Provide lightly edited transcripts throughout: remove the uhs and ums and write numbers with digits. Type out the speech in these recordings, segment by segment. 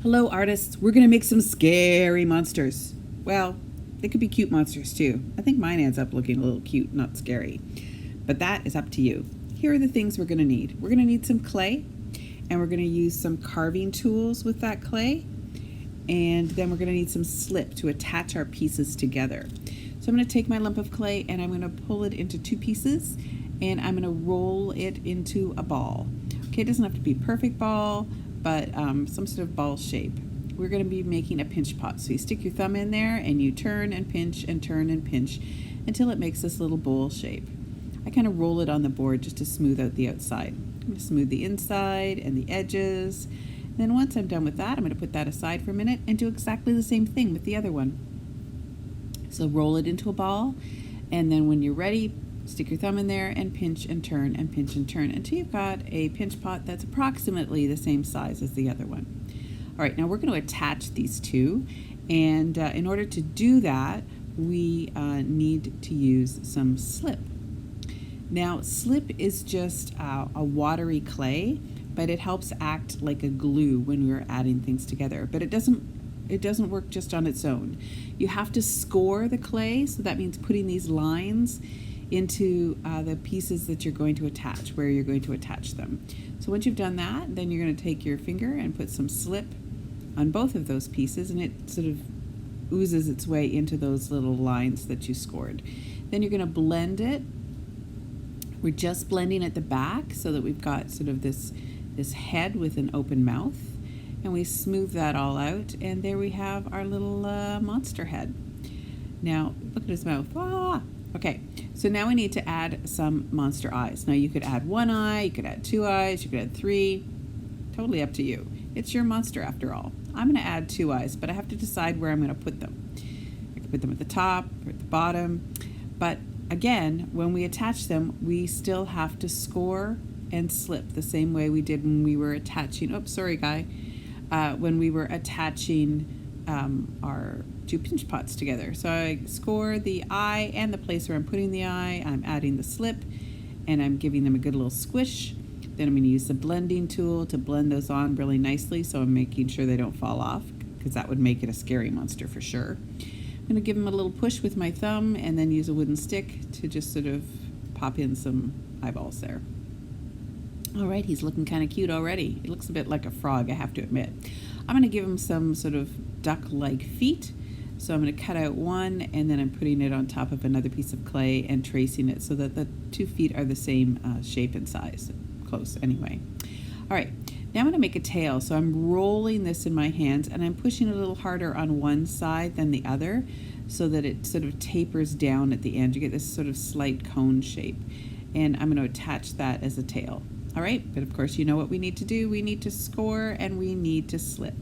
Hello, artists. We're going to make some scary monsters. Well, they could be cute monsters too. I think mine ends up looking a little cute, not scary. But that is up to you. Here are the things we're going to need. We're going to need some clay, and we're going to use some carving tools with that clay. And then we're going to need some slip to attach our pieces together. So I'm going to take my lump of clay and I'm going to pull it into two pieces, and I'm going to roll it into a ball. Okay, it doesn't have to be a perfect ball, but some sort of ball shape. We're going to be making a pinch pot. So you stick your thumb in there and you turn and pinch and turn and pinch until it makes this little bowl shape. I kind of roll it on the board just to smooth out the outside. I'm going to smooth the inside and the edges. Then once I'm done with that, I'm going to put that aside for a minute and do exactly the same thing with the other one. So roll it into a ball, and then when you're ready, stick your thumb in there and pinch and turn and pinch and turn until you've got a pinch pot that's approximately the same size as the other one. All right, now we're going to attach these two, and in order to do that, we need to use some slip. Now, slip is just a watery clay, but it helps act like a glue when we're adding things together. But it doesn't work just on its own. You have to score the clay, so that means putting these lines into the pieces that you're going to attach, where you're going to attach them. So once you've done that, then you're going to take your finger and put some slip on both of those pieces, and it sort of oozes its way into those little lines that you scored. Then you're going to blend it. We're just blending at the back so that we've got sort of this head with an open mouth, and we smooth that all out, and there we have our little monster head. Now look at his mouth. Okay, so now we need to add some monster eyes. Now you could add one eye, you could add two eyes, you could add three, totally up to you. It's your monster after all. I'm going to add two eyes, but I have to decide where I'm going to put them. I can put them at the top or at the bottom, but again, when we attach them, we still have to score and slip the same way we did when we were attaching, when we were attaching our two pinch pots together. So I score the eye and the place where I'm putting the eye. I'm adding the slip, and I'm giving them a good little squish. Then I'm going to use the blending tool to blend those on really nicely, so I'm making sure they don't fall off, because that would make it a scary monster for sure. I'm going to give them a little push with my thumb, and then use a wooden stick to just sort of pop in some eyeballs there. All right, he's looking kind of cute already. He looks a bit like a frog, I have to admit. I'm going to give him some sort of duck-like feet. So I'm going to cut out one, and then I'm putting it on top of another piece of clay and tracing it so that the 2 feet are the same shape and size. Close anyway. All right, now I'm going to make a tail. So I'm rolling this in my hands, and I'm pushing a little harder on one side than the other so that it sort of tapers down at the end. You get this sort of slight cone shape, and I'm going to attach that as a tail. All right, but of course you know what we need to do. We need to score and we need to slip.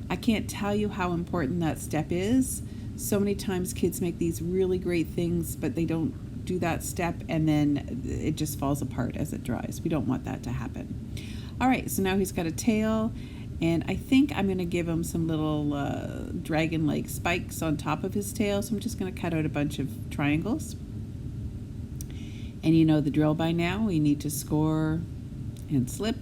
I can't tell you how important that step is. So many times kids make these really great things, but they don't do that step, and then it just falls apart as it dries. We don't want that to happen. All right, so now he's got a tail, and I think I'm going to give him some little dragon-like spikes on top of his tail. So I'm just going to cut out a bunch of triangles. And you know the drill by now. We need to score and slip.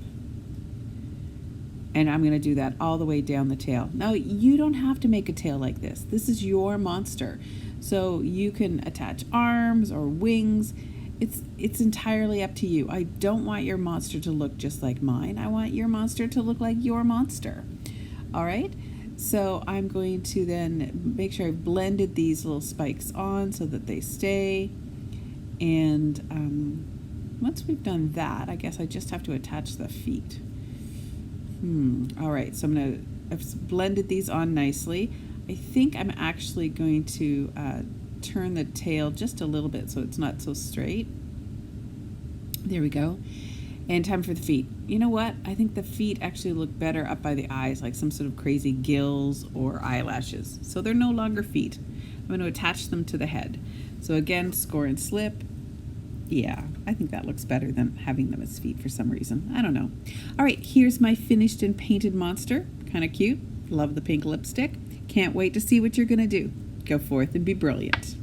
And I'm going to do that all the way down the tail. Now, you don't have to make a tail like this. This is your monster. So you can attach arms or wings. It's entirely up to you. I don't want your monster to look just like mine. I want your monster to look like your monster. All right? So I'm going to then make sure I've blended these little spikes on so that they stay. And once we've done that, I guess I just have to attach the feet. All right, so I've blended these on nicely. I think I'm actually going to turn the tail just a little bit so it's not so straight. There we go. And time for the feet. You know what? I think the feet actually look better up by the eyes, like some sort of crazy gills or eyelashes. So they're no longer feet. I'm going to attach them to the head. So again, score and slip. Yeah, I think that looks better than having them as feet for some reason. I don't know. All right, here's my finished and painted monster. Kind of cute. Love the pink lipstick. Can't wait to see what you're going to do. Go forth and be brilliant.